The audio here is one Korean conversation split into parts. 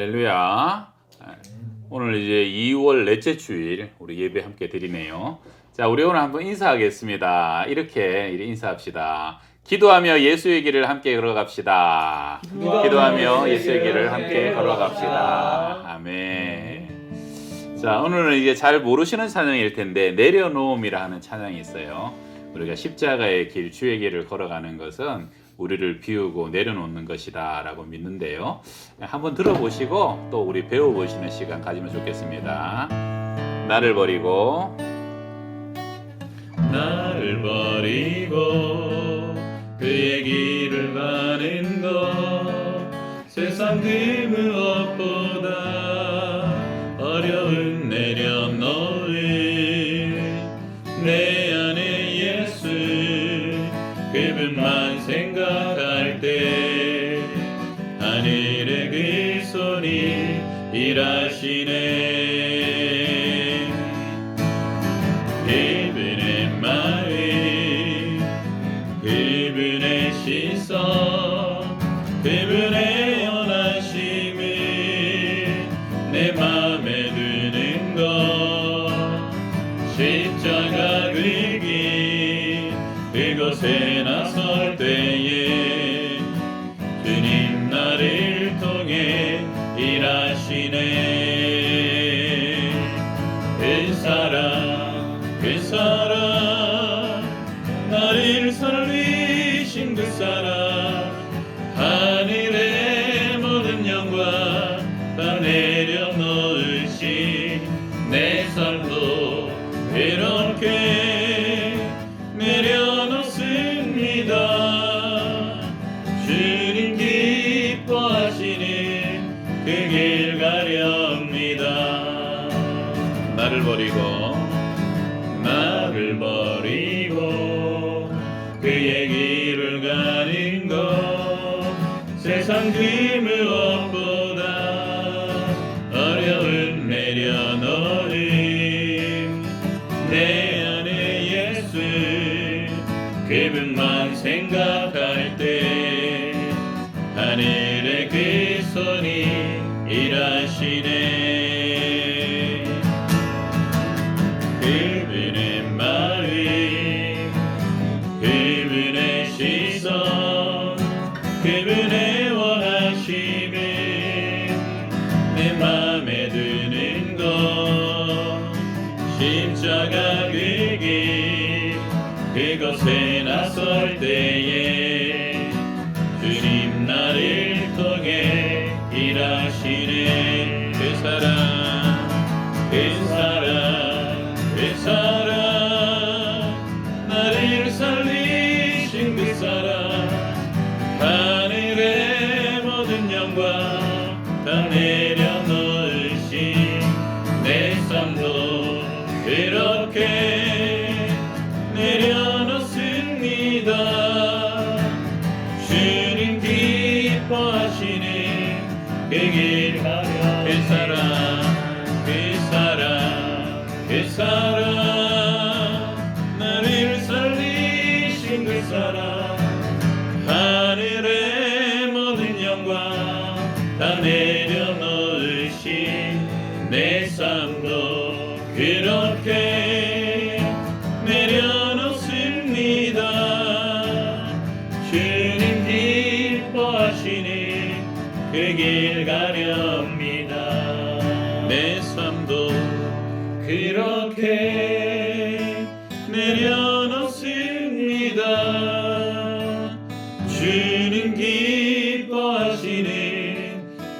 할렐루야. 오늘 이제 2월 넷째 주일 우리 예배 함께 드리네요. 자, 우리 오늘 한번 인사하겠습니다. 이렇게 인사합시다. 기도하며 예수의 길을 함께 걸어갑시다. 기도하며 예수의 길을 함께 걸어갑시다. 아멘. 자, 오늘은 이제 잘 모르시는 찬양일 텐데 내려놓음이라 하는 찬양이 있어요. 우리가 십자가의 길, 주의 길을 걸어가는 것은 우리를 비우고 내려놓는 것이다 라고 믿는데요. 한번 들어보시고 또 우리 배워보시는 시간 가지면 좋겠습니다. 나를 버리고 그의 길을 가는 것 세상 그 무엇보다 어려운 내려놓을 내 안에 예수 그분만 생각할 때 하늘의 그 손이 일하시네. 그분의 마음 그분의 시선 그분의 원하심을 내 맘에 두는 것 십자가 그 길 그곳에 나설 때에 주님 나를 통해 일하시네. 그 사랑 나를 살리신 그 사랑 하늘의 모든 영광 다 내려놓으신 내 삶도 이렇게 내려놓습니다. 주님 기뻐하시는 그 길 가렵니다. 나를 버리고 그의 길을 가는 것 세상 그 무엇보다 어려운 내려놓음 내 안에 예수 그분만 생각할 때 하늘의 그 손이 일하시네. 그분의 마음 그분의 시선 그분의 원하심을 내 맘에 드는 것 십자가 그 길 그곳에 나설 때에 주님 나를 통해 일하시네. 그 사랑 나를 살리신 그 사랑 하늘의 모든 영광 다 내려놓으신 내 삶도 그렇게 내려놓습니다. 주님 기뻐하시는 그 길 가려 그 사랑 나를 살리신 그 사랑 하늘의 모든 영광 다 내려놓으신 내 삶도 그렇게 내려놓습니다. 주님 기뻐하시는 그 길 가렵니다. 내 삶도 그렇게 내려놓습니다. 주님 기뻐하시는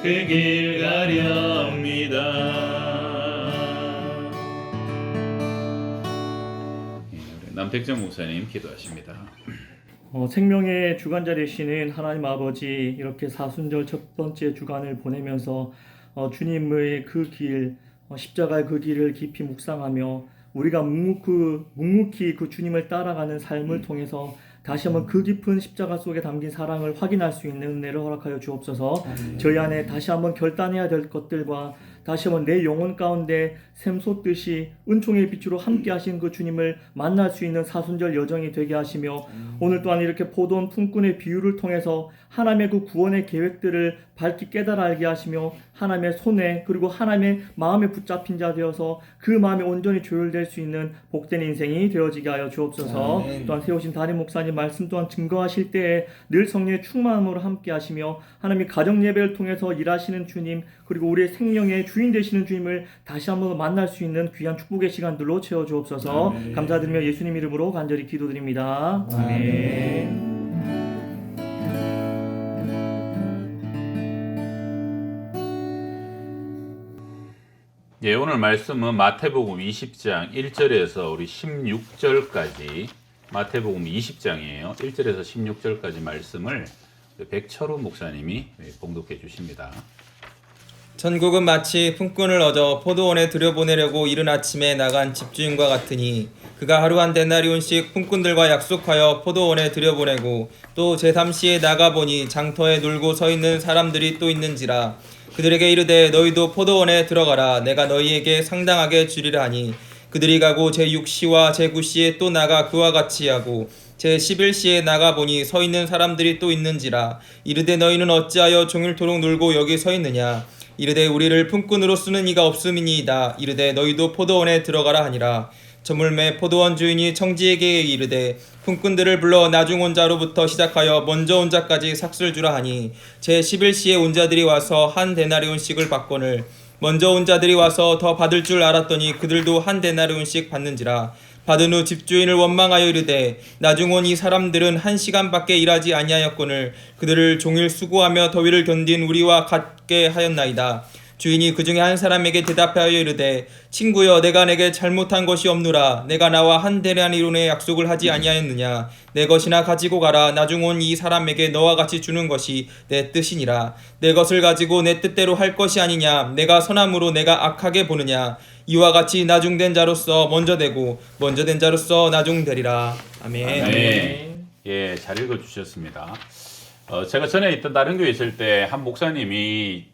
그 길 가렵니다. 남택정 목사님 기도하십니다. 생명의 주관자 되시는 하나님 아버지, 이렇게 사순절 첫 번째 주간을 보내면서 주님의 그 길, 십자가의 그 길을 깊이 묵상하며 우리가 묵묵히 그 주님을 따라가는 삶을 통해서 다시 한번 그 깊은 십자가 속에 담긴 사랑을 확인할 수 있는 은혜를 허락하여 주옵소서. 저희 안에 다시 한번 결단해야 될 것들과 다시 한번 내 영혼 가운데 샘솟듯이 은총의 빛으로 함께 하신 그 주님을 만날 수 있는 사순절 여정이 되게 하시며 오늘 또한 이렇게 포도원 품꾼의 비유를 통해서 하나님의 그 구원의 계획들을 밝히 깨달아 알게 하시며 하나님의 손에 그리고 하나님의 마음에 붙잡힌 자 되어서 그 마음에 온전히 조율될 수 있는 복된 인생이 되어지게 하여 주옵소서. 또한 세우신 담임 목사님 말씀 또한 증거하실 때에 늘 성령의 충만함으로 함께 하시며 하나님의 가정 예배를 통해서 일하시는 주님 그리고 우리의 생명의 주인 되시는 주님을 다시 한번 만날 수 있는 귀한 축복의 시간들로 채워 주옵소서. 감사드리며 예수님 이름으로 간절히 기도드립니다. 아멘. 예, 오늘 말씀은 마태복음 20장 1절에서 우리 16절까지 마태복음 20장이에요. 1절에서 16절까지 말씀을 백철우 목사님이 봉독해 주십니다. 천국은 마치 품꾼을 얻어 포도원에 들여보내려고 이른 아침에 나간 집주인과 같으니 그가 하루 한 데나리온씩 품꾼들과 약속하여 포도원에 들여보내고 또 제3시에 나가보니 장터에 놀고 서 있는 사람들이 또 있는지라 그들에게 이르되 너희도 포도원에 들어가라 내가 너희에게 상당하게 주리라 하니 그들이 가고 제6시와 제9시에 또 나가 그와 같이 하고 제11시에 나가보니 서 있는 사람들이 또 있는지라 이르되 너희는 어찌하여 종일토록 놀고 여기 서 있느냐 이르되 우리를 품꾼으로 쓰는 이가 없음이니이다 이르되 너희도 포도원에 들어가라 하니라 저물매 포도원 주인이 청지에게 이르되 품꾼들을 불러 나중 온 자로부터 시작하여 먼저 온 자까지 삭슬 주라 하니 제11시에 온 자들이 와서 한 데나리온씩을 받거늘 먼저 온 자들이 와서 더 받을 줄 알았더니 그들도 한 데나리온씩 받는지라 받은 후 집주인을 원망하여 이르되 나중 온 이 사람들은 1시간밖에 일하지 아니하였거늘 그들을 종일 수고하며 더위를 견딘 우리와 같게 하였나이다. 주인이 그 중에 한 사람에게 대답하여 이르되 친구여 내가 내게 잘못한 것이 없노라 내가 나와 한 데나리온의 약속을 하지 아니하였느냐 내 것이나 가지고 가라 나중 온 이 사람에게 너와 같이 주는 것이 내 뜻이니라 내 것을 가지고 내 뜻대로 할 것이 아니냐 내가 선함으로 내가 악하게 보느냐 이와 같이 나중된 자로서 먼저 되고 먼저 된 자로서 나중되리라. 아멘. 아멘. 예, 잘 읽어 주셨습니다. 제가 전에 있던 다른 교회 있을 때 한 목사님이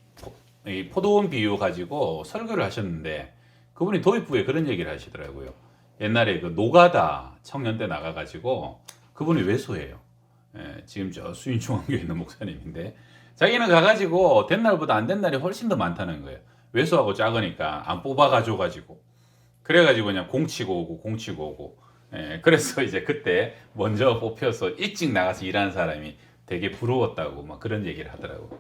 이 포도원 비유 가지고 설교를 하셨는데 그분이 도입부에 그런 얘기를 하시더라고요. 옛날에 그 노가다 청년 때 나가가지고 그분이 외소예요. 예, 지금 저 수인중앙교에 있는 목사님인데 자기는 가가지고 된 날보다 안 된 날이 훨씬 더 많다는 거예요. 외소하고 작으니까 안 뽑아가지고 그래가지고 그냥 공치고 오고 예, 그래서 이제 그때 먼저 뽑혀서 일찍 나가서 일하는 사람이 되게 부러웠다고 막 그런 얘기를 하더라고요.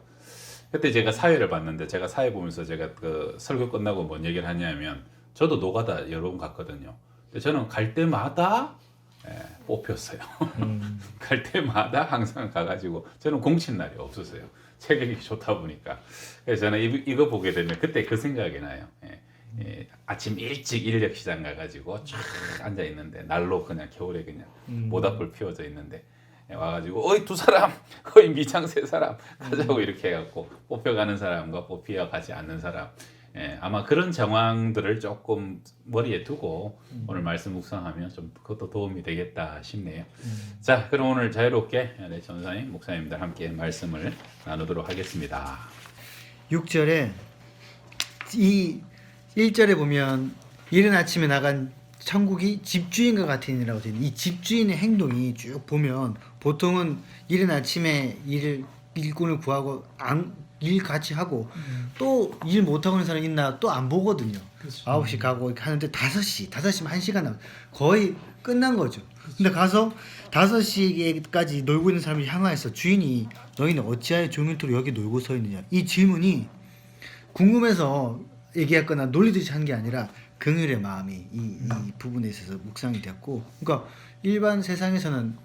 그때 제가 사회를 봤는데 제가 사회 보면서 제가 그 설교 끝나고 뭔 얘기를 하냐면 저도 노가다 여러 번 갔거든요. 근데 저는 갈 때마다 뽑혔어요. 갈 때마다 항상 가가지고 저는 공친 날이 없었어요. 체격이 좋다 보니까. 그래서 저는 이거 보게 되면 그때 그 생각이 나요. 아침 일찍 인력 시장 가가지고 쫙 앉아 있는데 날로 그냥 겨울에 그냥 모닥불 피워져 있는데 와가지고 어이 두 사람, 어이 미창 세 사람 가자고 이렇게 해갖고 뽑혀가는 사람과 뽑혀가지 않는 사람. 아마 그런 정황들을 조금 머리에 두고 오늘 말씀 묵상하면 좀 그것도 도움이 되겠다 싶네요. 자, 그럼 오늘 자유롭게 전사님, 목사님들 함께 말씀을 나누도록 하겠습니다. 6절에 이 1절에 보면 이른 아침에 나간 천국이 집주인과 같으니라고 되어 있는 이 집주인의 행동이 쭉 보면 보통은 이른 아침에 일꾼을 구하고 일 같이 하고 또 일 못하고 있는 사람 있나 또 안 보거든요. 그렇죠. 9시 가고 이렇게 하는데 5시면 1시간 남았 거의 끝난 거죠. 그렇죠. 근데 가서 5시까지 놀고 있는 사람을 향하여서 주인이 너희는 어찌하여 종일토록 여기 놀고 서 있느냐 이 질문이 궁금해서 얘기했거나 놀리듯이 한 게 아니라 긍휼의 마음이 이 부분에 있어서 묵상이 되었고 그러니까 일반 세상에서는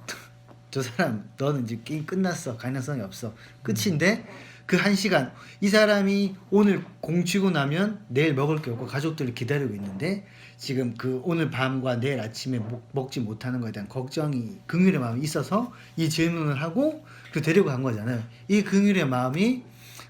저 사람 너는 이제 게임 끝났어 가능성이 없어 끝인데 그 1시간 이 사람이 오늘 공치고 나면 내일 먹을 게 없고 가족들을 기다리고 있는데 지금 그 오늘 밤과 내일 아침에 먹지 못하는 것에 대한 걱정이 긍휼의 마음이 있어서 이 질문을 하고 그 데리고 간 거잖아요. 이 긍휼의 마음이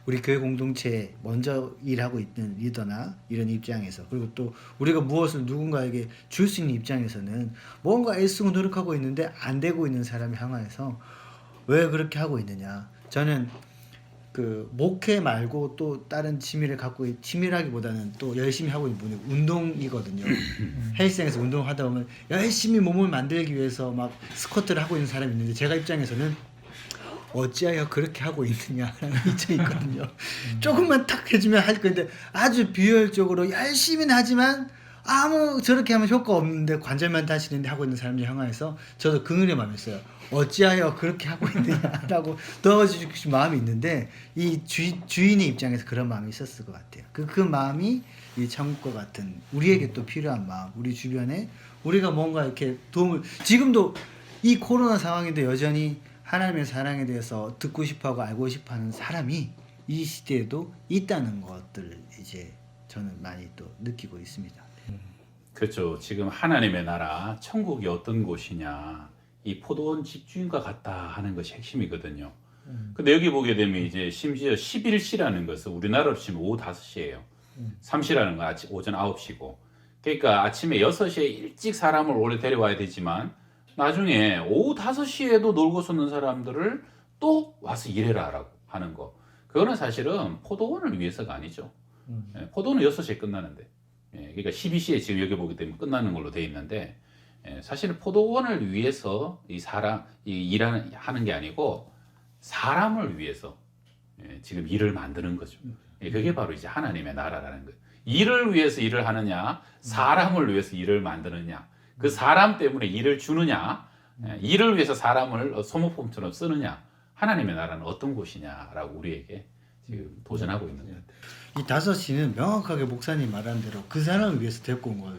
우리 교회 공동체에 먼저 일하고 있는 리더나 이런 입장에서 그리고 또 우리가 무엇을 누군가에게 줄 수 있는 입장에서는 뭔가 애쓰고 노력하고 있는데 안 되고 있는 사람을 향하여서 왜 그렇게 하고 있느냐 저는 그 목회 말고 또 다른 취미를 갖고 취미라기보다는 또 열심히 하고 있는 분이 운동이거든요. 헬스장에서 운동하다 보면 열심히 몸을 만들기 위해서 막 스쿼트를 하고 있는 사람이 있는데 제가 입장에서는 어찌하여 그렇게 하고 있느냐라는 입장이 있거든요. 조금만 탁 해주면 할 건데 아주 비효율적으로 열심히는 하지만 아무 저렇게 하면 효과 없는데 관절만 다치는데 하고 있는 사람들 향해서 저도 긍은의 마음이 있어요. 어찌하여 그렇게 하고 있느냐라고 도와주고 싶은 마음이 있는데 이 주인의 입장에서 그런 마음이 있었을 것 같아요. 그 마음이 이 천국과 같은 우리에게 또 필요한 마음, 우리 주변에 우리가 뭔가 이렇게 도움을 지금도 이 코로나 상황인데 여전히 하나님의 사랑에 대해서 듣고 싶어하고 알고 싶어하는 사람이 이 시대에도 있다는 것들을 이제 저는 많이 또 느끼고 있습니다. 그렇죠. 지금 하나님의 나라, 천국이 어떤 곳이냐, 이 포도원 집주인과 같다 하는 것이 핵심이거든요. 근데 여기 보게 되면 이제 심지어 11시라는 것은 우리나라로 치면 오후 5시예요. 3시라는 건 아침 오전 9시고. 그러니까 아침에 6시에 일찍 사람을 오래 데려와야 되지만 나중에 오후 5시에도 놀고 솟는 사람들을 또 와서 일해라라고 하는 거. 그거는 사실은 포도원을 위해서가 아니죠. 포도원은 6시에 끝나는데. 그러니까 12시에 지금 여기 보게 되면 끝나는 걸로 돼 있는데 사실은 포도원을 위해서 하는 게 아니고 사람을 위해서 지금 일을 만드는 거죠. 그게 바로 이제 하나님의 나라라는 거예요. 일을 위해서 일을 하느냐, 사람을 위해서 일을 만드느냐, 그 사람 때문에 일을 주느냐, 일을 위해서 사람을 소모품처럼 쓰느냐, 하나님의 나라는 어떤 곳이냐라고 우리에게 지금 도전하고 있는 것 같아요. 이 5시는 명확하게 목사님 말한 대로 그 사람을 위해서 데리고 온 거예요.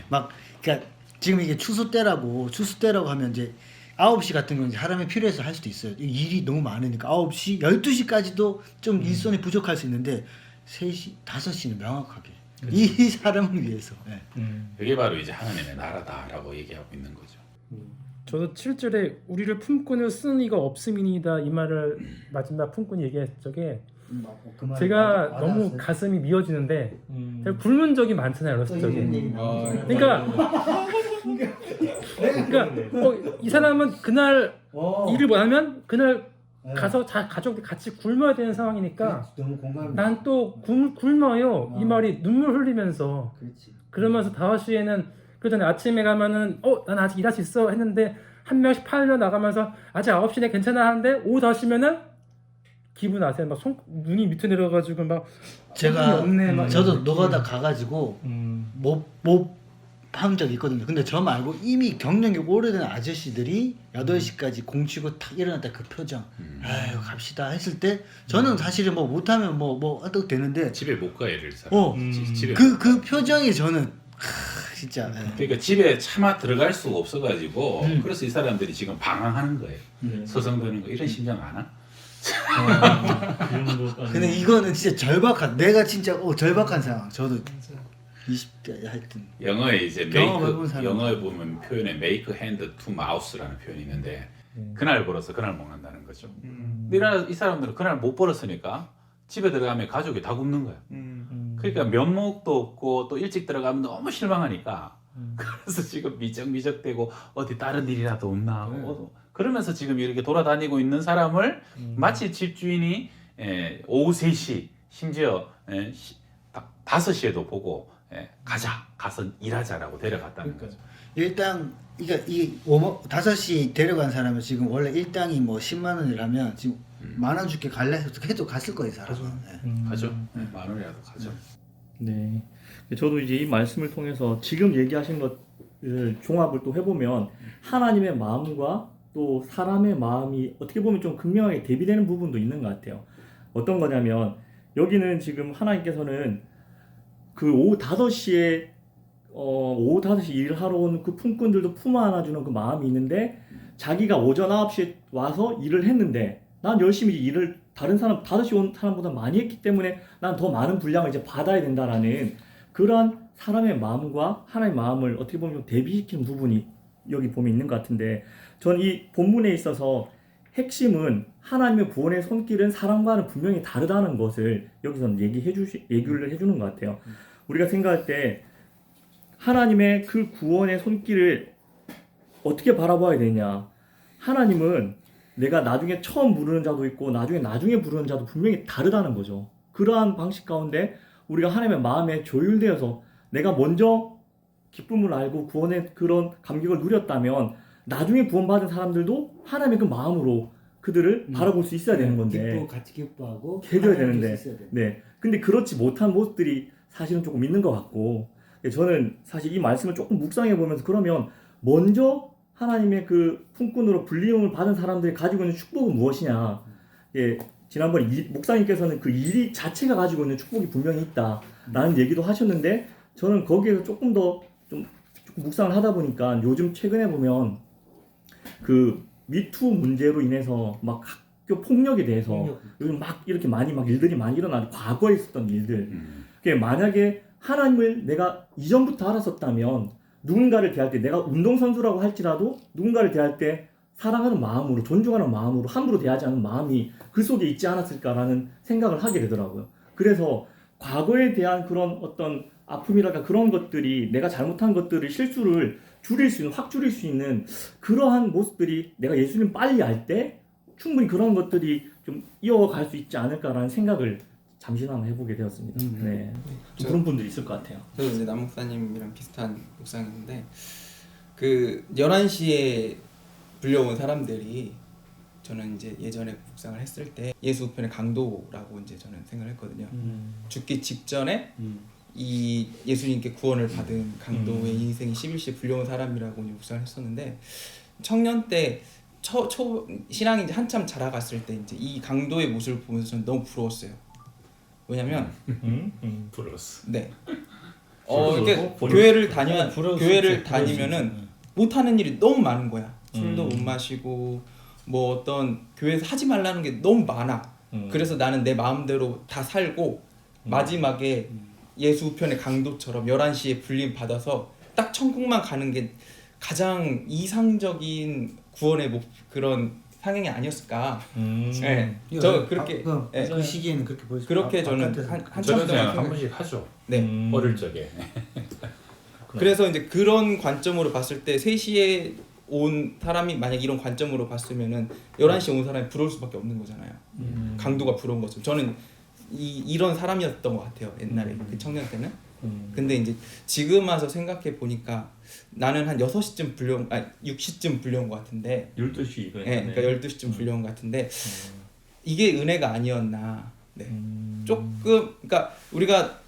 막 그러니까 지금 이게 추수 때라고 하면 이제 9시 같은 경우는 사람이 필요해서 할 수도 있어요. 일이 너무 많으니까 9시, 12시까지도 좀 일손이 부족할 수 있는데 3시, 5시는 명확하게 이 사람을 위해서. 그게 바로 이제 하나님의 나라다라고 얘기하고 있는 거죠. 저도 7절에 우리를 품꾼을 쓰는 이가 없음이니이다 이 말을 마지막 품꾼이 얘기했 적에 제가 너무 가슴이 미어지는데 제가 굶은 적이 많잖아요 어렸을 적에. 그러니까 이 사람은 그날 일을 못하면 그날 가서 가족이 같이 굶어야 되는 상황이니까 너무 공감이. 난 또 굶어요. 이 말이 눈물 흘리면서 그렇지. 그러면서 5시에는 그 전에 아침에 가면은 난 아직 일할 수 있어 했는데 한 명씩 팔려 나가면서 아직 9시네 괜찮아 하는데 오후 5시면은 기분 아세요? 막 눈이 밑에 내려가지고 막 제가 없네, 막 저도 이런 노가다 가가지고 못 한 적이 있거든요. 근데 저 말고 이미 경력이 오래된 아저씨들이 8시까지 공치고 탁 일어났다 그 표정. 아유 갑시다 했을 때 저는 사실은 뭐 못하면 뭐 어떻게 되는데 집에 못 가 예를 들어. 집에 그 표정이 저는 진짜. 그러니까 집에 차마 들어갈 수가 없어가지고 그래서 이 사람들이 지금 방황하는 거예요. 서성거리는 거 이런 심정 아나? 근데 이거는 진짜 절박한 내가 진짜 절박한 상황. 저도 20대 하여튼 영어에 이제 경험해본 사람. 영어에 보면 표현에 make hand to mouth라는 표현이 있는데 그날 벌어서 그날 먹는다는 거죠. 근데 이 사람들은 그날 못 벌었으니까 집에 들어가면 가족이 다 굶는 거야. 그러니까 면목도 없고 또 일찍 들어가면 너무 실망하니까 그래서 지금 미적미적대고 어디 다른 일이라도 없나 그러면서 지금 이렇게 돌아다니고 있는 사람을 마치 집주인이 오후 3시 심지어 5시에도 보고 가서 일하자라고 데려갔다는 거죠. 일당 이 5시 데려간 사람은 지금 원래 일당이 뭐 10만 원이라면 지금 만 원 줄게 갈래 해도 갔을 거예요 사람은. 가죠. 만 원이라도 가죠. 네. 저도 이제 이 말씀을 통해서 지금 얘기하신 것을 종합을 또 해보면 하나님의 마음과 또 사람의 마음이 어떻게 보면 좀 극명하게 대비되는 부분도 있는 것 같아요. 어떤 거냐면 여기는 지금 하나님께서는 그 오후 5시에 오후 5시 일을 하러 온 그 품꾼들도 품 안아주는 그 마음이 있는데 자기가 오전 9시에 와서 일을 했는데 난 열심히 일을 다른 사람 5시 온 사람보다 많이 했기 때문에 난 더 많은 분량을 이제 받아야 된다라는 그러한 사람의 마음과 하나님의 마음을 어떻게 보면 좀 대비시키는 부분이 여기 보면 있는 것 같은데 전 이 본문에 있어서 핵심은 하나님의 구원의 손길은 사람과는 분명히 다르다는 것을 여기서는 얘기를 해주는 것 같아요. 우리가 생각할 때 하나님의 그 구원의 손길을 어떻게 바라봐야 되냐. 하나님은 내가 나중에 처음 부르는 자도 있고 나중에 부르는 자도 분명히 다르다는 거죠. 그러한 방식 가운데 우리가 하나님의 마음에 조율되어서 내가 먼저 기쁨을 알고 구원의 그런 감격을 누렸다면 나중에 구원받은 사람들도 하나님의 그 마음으로 그들을 바라볼 수 있어야 되는 건데 같이 기뻐하고 해줘야 되는데 있어야 돼. 네. 근데 그렇지 못한 모습들이 사실은 조금 있는 것 같고 저는 사실 이 말씀을 조금 묵상해 보면서 그러면 먼저 하나님의 그 품꾼으로 불림을 받은 사람들이 가지고 있는 축복은 무엇이냐? 예, 지난번에 목사님께서는 그 일 자체가 가지고 있는 축복이 분명히 있다라는 얘기도 하셨는데 저는 거기에서 조금 더 좀 묵상을 하다 보니까 요즘 최근에 보면 그 미투 문제로 인해서 막 학교 폭력에 대해서 요즘 막 이렇게 막 일들이 많이 일어나는 과거에 있었던 일들. 그게 만약에 하나님을 내가 이전부터 알았었다면 누군가를 대할 때 내가 운동선수라고 할지라도 누군가를 대할 때 사랑하는 마음으로 존중하는 마음으로 함부로 대하지 않는 마음이 그 속에 있지 않았을까라는 생각을 하게 되더라고요. 그래서 과거에 대한 그런 어떤 아픔이랄까 그런 것들이 내가 잘못한 것들을 실수를 확 줄일 수 있는 그러한 모습들이 내가 예수님 빨리 알 때 충분히 그런 것들이 좀 이어갈 수 있지 않을까라는 생각을 잠시나마 해보게 되었습니다. 네, 좀 그런 분들이 있을 것 같아요. 저도 이제 남 목사님이랑 비슷한 묵상인데 그 11시에 불려온 사람들이 저는 이제 예전에 묵상을 했을 때 예수 우편의 강도라고 이제 저는 생각을 했거든요. 죽기 직전에 이 예수님께 구원을 받은 강도의 인생이 11시에 불려온 사람이라고 이제 묵상을 했었는데 청년 때 신앙이 이제 한참 자라갔을 때 이제 이 강도의 모습을 보면서 저는 너무 부러웠어요. 왜냐면 부러웠어. 네. 이렇게 교회를 다니면은 못하는 일이 너무 많은 거야. 술도 못 마시고 뭐 어떤 교회에서 하지 말라는 게 너무 많아. 그래서 나는 내 마음대로 다 살고 마지막에 예수 우편의 강도처럼 11시에 불림 받아서 딱 천국만 가는 게 가장 이상적인 구원의 그런 상행이 아니었을까. 네. 저 그렇게 네. 그 시기에는 그렇게 보였어요. 그렇게 저는 한참 저는 그냥 한 동안 번씩 하죠. 네. 어릴 적에. 그래서 이제 그런 관점으로 봤을 때 3시에 온 사람이 만약 이런 관점으로 봤으면은 11시에 온 사람이 부러울 수밖에 없는 거잖아요. 강도가 부러운 것처럼. 저는 이런 사람이었던 것 같아요. 옛날에 그 청년 때는. 근데 이제 지금 와서 생각해 보니까 나는 한 6시쯤 6시쯤 불려온 것 같은데 12시 네, 그러니까 12시쯤 불려온 것 같은데 이게 은혜가 아니었나. 네. 조금 그러니까 우리가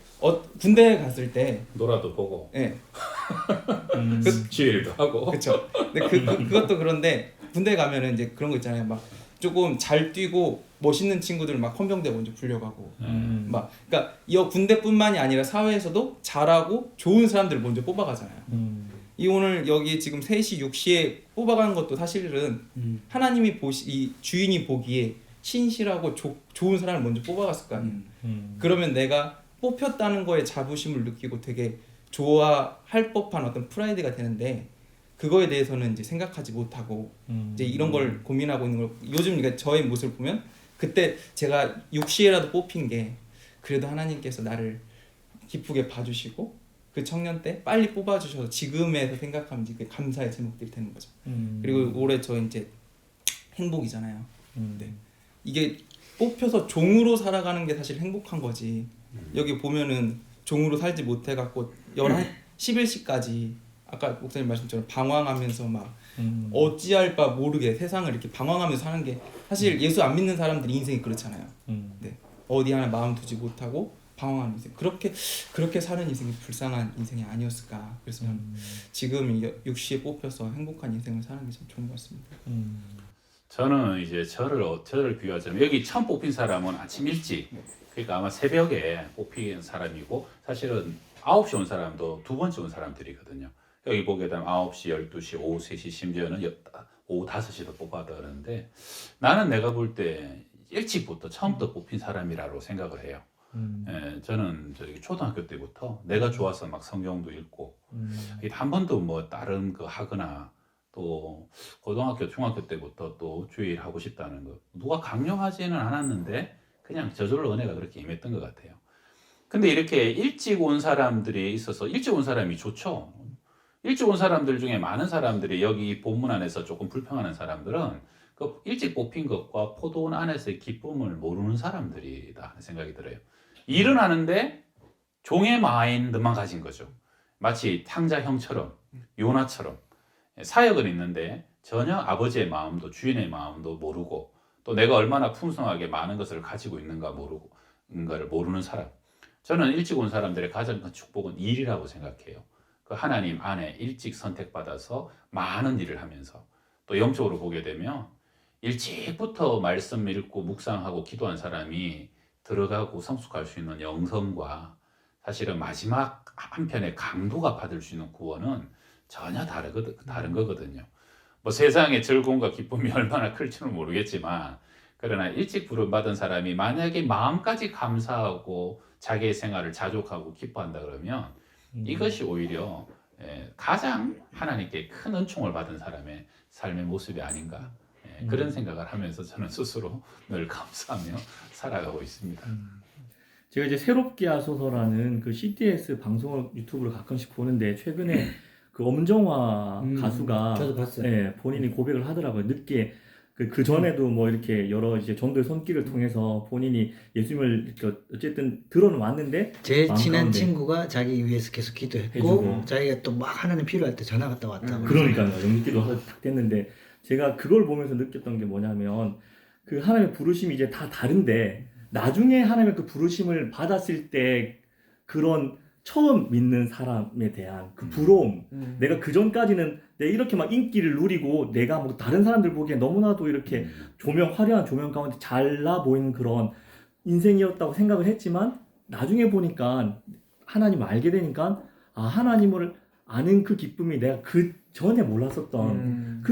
군대에 갔을 때 놀아도 보고 네. 지휘도 하고 그렇죠. 근데 그것도 그런데 군대 가면은 이제 그런 거 있잖아요. 막 조금 잘 뛰고 멋있는 친구들 막 헌병대 먼저 불려가고 막 그러니까 이 군대뿐만이 아니라 사회에서도 잘하고 좋은 사람들을 먼저 뽑아가잖아요. 이 오늘 여기 지금 3시 6시에 뽑아간 것도 사실은 하나님이 이 주인이 보기에 신실하고 좋은 사람을 먼저 뽑아갔을 거 아니에요. 그러면 내가 뽑혔다는 거에 자부심을 느끼고 되게 좋아할 법한 어떤 프라이드가 되는데 그거에 대해서는 이제 생각하지 못하고 이제 이런 걸 고민하고 있는 걸 요즘 그러니까 저의 모습을 보면 그때 제가 6시에라도 뽑힌 게 그래도 하나님께서 나를 기쁘게 봐주시고 그 청년 때 빨리 뽑아주셔서 지금에서 생각하면 이제 감사의 제목들이 되는 거죠. 그리고 올해 저 이제 행복이잖아요. 네. 이게 뽑혀서 종으로 살아가는 게 사실 행복한 거지. 여기 보면은 종으로 살지 못해갖고 11시까지 아까 목사님 말씀처럼 방황하면서 막 어찌할 바 모르게 세상을 이렇게 방황하면서 사는 게 사실 예수 안 믿는 사람들이 인생이 그렇잖아요. 네. 어디 하나 마음 두지 못하고 방황하는 인생. 그렇게 사는 인생이 불쌍한 인생이 아니었을까. 그래서 지금 6시에 뽑혀서 행복한 인생을 사는 게 참 좋은 것 같습니다. 저는 이제 저를 비유하자면 여기 처음 뽑힌 사람은 아침 일찍 그러니까 아마 새벽에 뽑힌 사람이고 사실은 9시 온 사람도 두 번째 온 사람들이거든요. 여기 보게 되면 9시, 12시, 오후 3시, 심지어는 오후 5시도 뽑아다 그러는데 나는 내가 볼 때 일찍부터 처음부터 뽑힌 사람이라고 생각을 해요. 예, 저는 저기 초등학교 때부터 내가 좋아서 막 성경도 읽고 한 번도 뭐 다른 거 하거나 또 고등학교, 중학교 때부터 또 주일 하고 싶다는 거 누가 강요하지는 않았는데 그냥 저절로 은혜가 그렇게 임했던 것 같아요. 근데 이렇게 일찍 온 사람들이 있어서 일찍 온 사람이 좋죠. 일찍 온 사람들 중에 많은 사람들이 여기 본문 안에서 조금 불평하는 사람들은 그 일찍 뽑힌 것과 포도원 안에서의 기쁨을 모르는 사람들이다 하는 생각이 들어요. 일은 하는데 종의 마인드만 가진 거죠. 마치 탕자형처럼 요나처럼 사역은 있는데 전혀 아버지의 마음도 주인의 마음도 모르고 또 내가 얼마나 풍성하게 많은 것을 가지고 있는가 모르고 인가를 모르는 사람. 저는 일찍 온 사람들의 가장 큰 축복은 일이라고 생각해요. 그 하나님 안에 일찍 선택받아서 많은 일을 하면서 또 영적으로 보게 되면 일찍부터 말씀 읽고 묵상하고 기도한 사람이 들어가고 성숙할 수 있는 영성과 사실은 마지막 한편의 강도가 받을 수 있는 구원은 전혀 다른 거거든요. 뭐 세상의 즐거움과 기쁨이 얼마나 클지는 모르겠지만 그러나 일찍 부름받은 사람이 만약에 마음까지 감사하고 자기의 생활을 자족하고 기뻐한다 그러면 이것이 오히려 가장 하나님께 큰 은총을 받은 사람의 삶의 모습이 아닌가 그런 생각을 하면서 저는 스스로 늘 감사하며 살아가고 있습니다. 제가 이제 새롭게 하소서라는 그 CTS 방송을 유튜브로 가끔씩 보는데 최근에 그 엄정화 가수가 저도 봤어요. 예, 본인이 고백을 하더라고요. 늦게 그 전에도 뭐 이렇게 여러 이제 전도의 손길을 통해서 본인이 예수님을 이렇게 어쨌든 들어는 왔는데 제 마음 친한 가운데 친구가 자기 위해서 계속 기도했고 해주고. 자기가 또 막 하나님 필요할 때 전화 갔다 왔다고. 그러니까요. 영기도 딱 됐는데 제가 그걸 보면서 느꼈던 게 뭐냐면 그 하나님의 부르심이 이제 다 다른데 나중에 하나님의 그 부르심을 받았을 때 그런 처음 믿는 사람에 대한 그 부러움. 내가 그 전까지는 내가 이렇게 막 인기를 누리고 내가 뭐 다른 사람들 보기에 너무나도 이렇게 화려한 조명 가운데 잘나 보이는 그런 인생이었다고 생각을 했지만 나중에 보니까 하나님을 알게 되니까 아 하나님을 아는 그 기쁨이 내가 그 전에 몰랐었던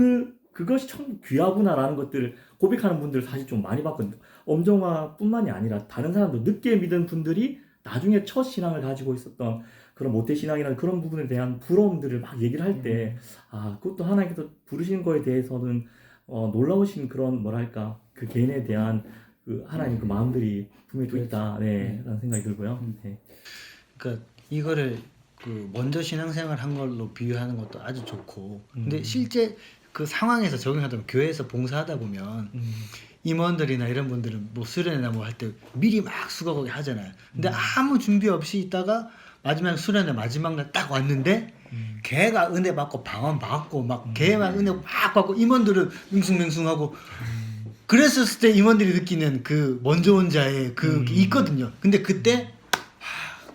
그것이 참 귀하구나라는 것들을 고백하는 분들 사실 좀 많이 봤거든요. 엄정화뿐만이 아니라 다른 사람도 늦게 믿은 분들이 나중에 첫 신앙을 가지고 있었던 그런 모태 신앙이라는 그런 부분에 대한 부러움들을 막 얘기를 할 때 아 그것도 하나님께서 부르신 거에 대해서는 놀라우신 그런 뭐랄까 그 개인에 대한 그 하나님 그 마음들이 분명히 또 있다 라는 생각이 들고요. 네. 그러니까 이거를 그 먼저 신앙생활 한 걸로 비유하는 것도 아주 좋고 근데 실제 그 상황에서 적용하다 보면 교회에서 봉사하다 보면 임원들이나 이런 분들은 뭐 수련회나 뭐 할 때 미리 막 수고하게 하잖아요. 근데 아무 준비 없이 있다가 마지막 수련회 마지막 날 딱 왔는데 걔가 은혜 받고 방언 받고 막 걔만 은혜 막 받고 임원들은 맹숭맹숭하고 그랬었을 때 임원들이 느끼는 그 먼저 온 자의 그 있거든요. 근데 그때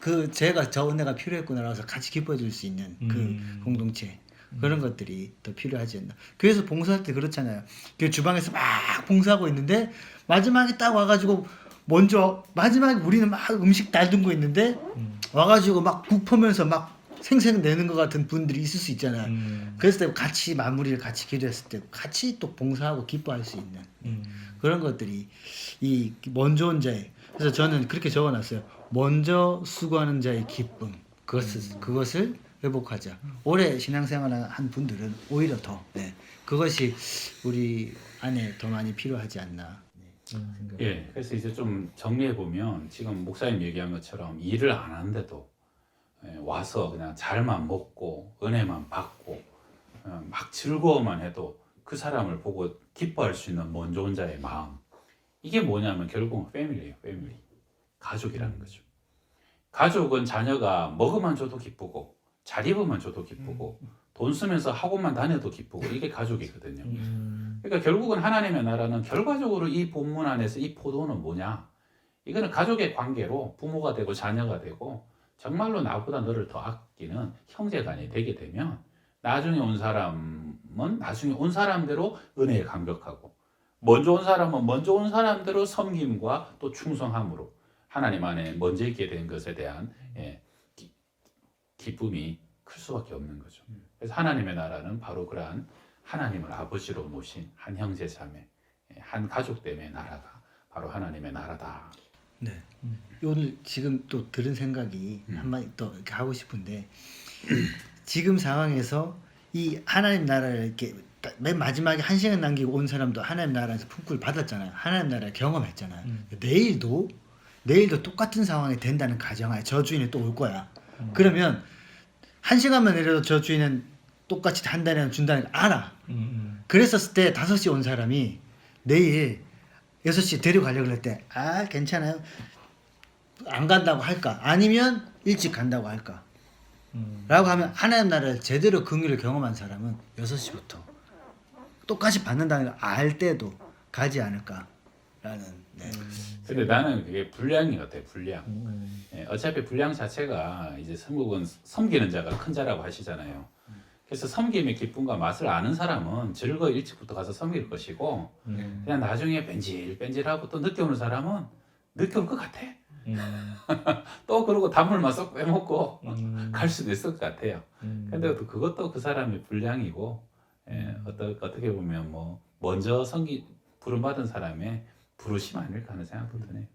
그 제가 저 은혜가 필요했구나라고 해서 같이 기뻐해 줄 수 있는 그 공동체 그런 것들이 더 필요하지 않나. 교회에서 봉사할 때 그렇잖아요. 그 주방에서 막 봉사하고 있는데 마지막에 딱 와가지고 먼저 마지막에 우리는 막 음식 달듬고 있는데 와가지고 막 국 퍼면서 막 생생 내는 것 같은 분들이 있을 수 있잖아요. 그랬을 때 같이 마무리를 같이 기도했을 때 같이 또 봉사하고 기뻐할 수 있는 그런 것들이 이 먼저 온 자의 그래서 저는 그렇게 적어놨어요. 먼저 수고하는 자의 기쁨 그것을 회복하자. 오래 신앙생활을 한 분들은 오히려 더 그것이 우리 안에 더 많이 필요하지 않나. 예, 그래서 이제 좀 정리해 보면 지금 목사님 얘기한 것처럼 일을 안 하는데도 와서 그냥 잘만 먹고 은혜만 받고 막 즐거워만 해도 그 사람을 보고 기뻐할 수 있는 먼저 온 자의 마음. 이게 뭐냐면 결국은 패밀리예요, 패밀리. 가족이라는 거죠. 가족은 자녀가 먹으면 줘도 기쁘고 잘 입으면 줘도 기쁘고 돈 쓰면서 학원만 다녀도 기쁘고 이게 가족이거든요. 그러니까 결국은 하나님의 나라는 결과적으로 이 본문 안에서 이 포도는 뭐냐? 이거는 가족의 관계로 부모가 되고 자녀가 되고 정말로 나보다 너를 더 아끼는 형제간이 되게 되면 나중에 온 사람은 나중에 온 사람대로 은혜에 감격하고 먼저 온 사람은 먼저 온 사람대로 섬김과 또 충성함으로 하나님 안에 먼저 있게 된 것에 대한 기쁨이 클 수밖에 없는 거죠. 그래서 하나님의 나라는 바로 그러한 하나님을 아버지로 모신 한 형제 자매, 한 가족됨의 나라가 바로 하나님의 나라다. 네. 오늘 지금 또 들은 생각이 한마디 더 이렇게 하고 싶은데 지금 상황에서 이 하나님 나라를 이렇게 맨 마지막에 1시간 남기고 온 사람도 하나님 나라에서 품꾼을 받았잖아요. 하나님 나라를 경험했잖아요. 내일도 똑같은 상황이 된다는 가정하에 저 주인이 또 올 거야. 그러면 1시간만 내려도 저 주인은 똑같이 한 달에 준다는 걸 알아. 그랬었을 때 5시 온 사람이 내일 6시 데려가려고 할 때 괜찮아요. 안 간다고 할까? 아니면 일찍 간다고 할까? 라고 하면 하나님 나라를 제대로 긍휼을 경험한 사람은 6시부터 똑같이 받는다는 걸 알 때도 가지 않을까라는. 네. 근데 나는 그게 분량이 같아. 분량. 예, 어차피 분량 자체가 이제 성국은 섬기는 자가 큰 자라고 하시잖아요. 그래서 섬김의 기쁨과 맛을 아는 사람은 즐거이 일찍부터 가서 섬길 것이고 그냥 나중에 뺀질뺀질하고 또 늦게 오는 사람은 늦게 올 것 같아. 또 그러고 단물만 쏙 빼먹고 갈 수도 있을 것 같아요. 근데 또 그것도 그 사람의 분량이고 어떻게 보면 뭐 먼저 부름받은 사람의 부르심 아닐까 하는 생각도 드네요.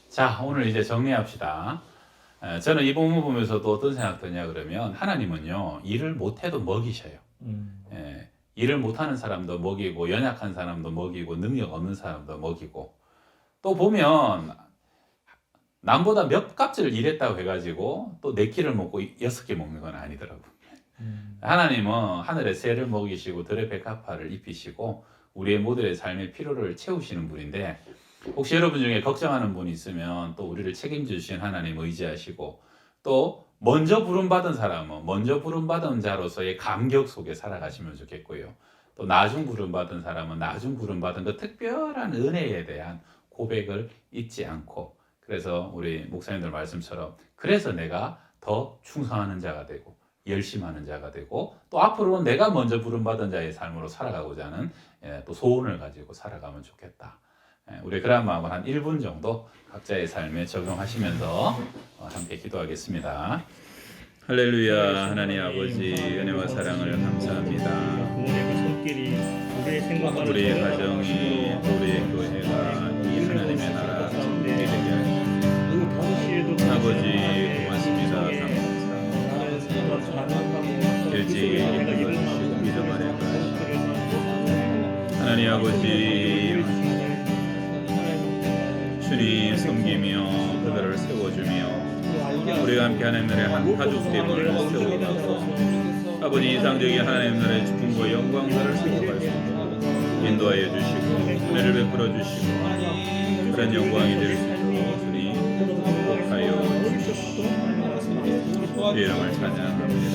자, 오늘 이제 정리합시다. 저는 이 본문 보면서도 어떤 생각 드냐 그러면 하나님은요 일을 못해도 먹이셔요. 일을 못하는 사람도 먹이고 연약한 사람도 먹이고 능력 없는 사람도 먹이고 또 보면 남보다 몇 값을 일했다고 해가지고 또 4끼를 먹고 6개 먹는 건 아니더라고요. 하나님은 하늘의 새를 먹이시고 들의 백합화를 입히시고 우리의 모두의 삶의 필요를 채우시는 분인데 혹시 여러분 중에 걱정하는 분이 있으면 또 우리를 책임져 주신 하나님 의지하시고 또 먼저 부름받은 사람은 먼저 부름받은 자로서의 감격 속에 살아가시면 좋겠고요. 또 나중 부름받은 사람은 나중 부름받은 그 특별한 은혜에 대한 고백을 잊지 않고 그래서 우리 목사님들 말씀처럼 그래서 내가 더 충성하는 자가 되고 열심하는 자가 되고 또 앞으로는 내가 먼저 부름받은 자의 삶으로 살아가고자 하는 또 소원을 가지고 살아가면 좋겠다. 우리 그런 마음을 한 1분 정도 각자의 삶에 적용하시면서 함께 기도하겠습니다. 할렐루야. 하나님 아버지 은혜와 사랑을 감사합니다. 부모의 그 손길이 우리의 생각과 우리의 가정이 또 우리의 교회가 이 하나님의 나라 천국이 되게 하시옵소서. 아버지 고맙습니다. 감사합니다. 일찍 일어나시고 믿음 안에 거하시고 하나님 아버지 주님 섬기며 그들을 세워주며 우리가 함께 하나님 나라의 한 가족됨을 세워가서 아버지 이상적인 하나님 나라의 축복과 영광들을 세워갈 수 있도록 인도하여 주시고 은혜를 베풀어 주시고 그런 영광이 될 수 있도록 주님 축복하여 주시옵소서. 주의 이름을 찬양합니다.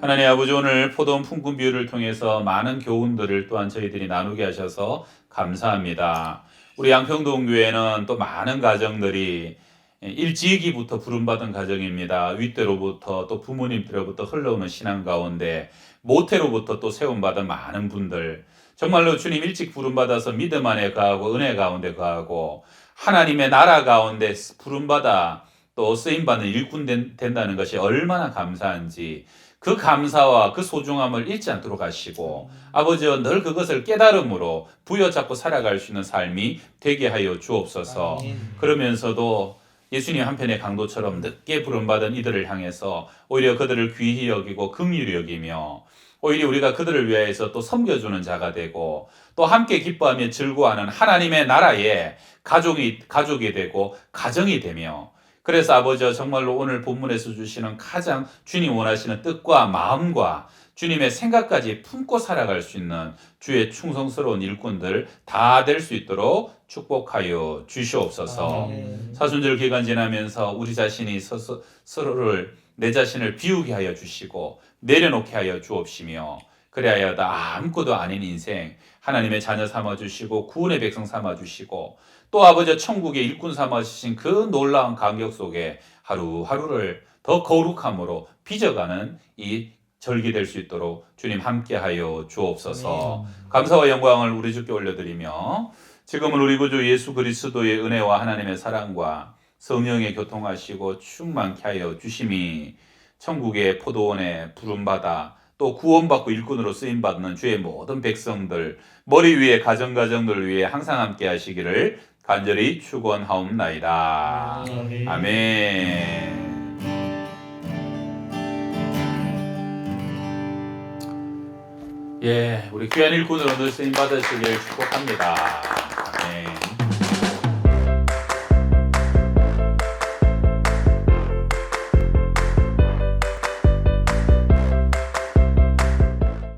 하나님 아버지 오늘 포도원 품꾼 비유를 통해서 많은 교훈들을 또한 저희들이 나누게 하셔서 감사합니다. 우리 양평동 교회는 또 많은 가정들이 일찍이부터 부름받은 가정입니다. 윗대로부터 또 부모님들로부터 흘러오는 신앙 가운데 모태로부터 또 세움받은 많은 분들 정말로 주님 일찍 부름받아서 믿음 안에 거하고 은혜 가운데 거하고 하나님의 나라 가운데 부름받아 또 쓰임받는 일꾼 된다는 것이 얼마나 감사한지 그 감사와 그 소중함을 잊지 않도록 하시고 아버지여 늘 그것을 깨달음으로 부여잡고 살아갈 수 있는 삶이 되게 하여 주옵소서. 그러면서도 예수님 한편의 강도처럼 늦게 부름받은 이들을 향해서 오히려 그들을 귀히 여기고 긍휼히 여기며 오히려 우리가 그들을 위하여서 또 섬겨주는 자가 되고 또 함께 기뻐하며 즐거워하는 하나님의 나라의 가족이 되고 가정이 되며 그래서 아버지여 정말로 오늘 본문에서 주시는 가장 주님 원하시는 뜻과 마음과 주님의 생각까지 품고 살아갈 수 있는 주의 충성스러운 일꾼들 다 될 수 있도록 축복하여 주시옵소서. 사순절 기간 지나면서 우리 자신이 서로를 내 자신을 비우게 하여 주시고 내려놓게 하여 주옵시며 그리하여 아무것도 아닌 인생 하나님의 자녀 삼아주시고 구원의 백성 삼아주시고 또 아버지 천국의 일꾼 삼아주신 그 놀라운 감격 속에 하루하루를 더 거룩함으로 빚어가는 이 절기 될 수 있도록 주님 함께하여 주옵소서. 감사와 영광을 우리 주께 올려드리며 지금은 우리 구주 예수 그리스도의 은혜와 하나님의 사랑과 성령의 교통하시고 충만케 하여 주심이 천국의 포도원에 부름받아 또 구원받고 일꾼으로 쓰임받는 주의 모든 백성들 머리 위에 가정들 위해 항상 함께 하시기를 간절히 축원하옵나이다. 아멘. 예, 우리 귀한 일꾼으로 늘 쓰임 받으시길 축복합니다. 아멘.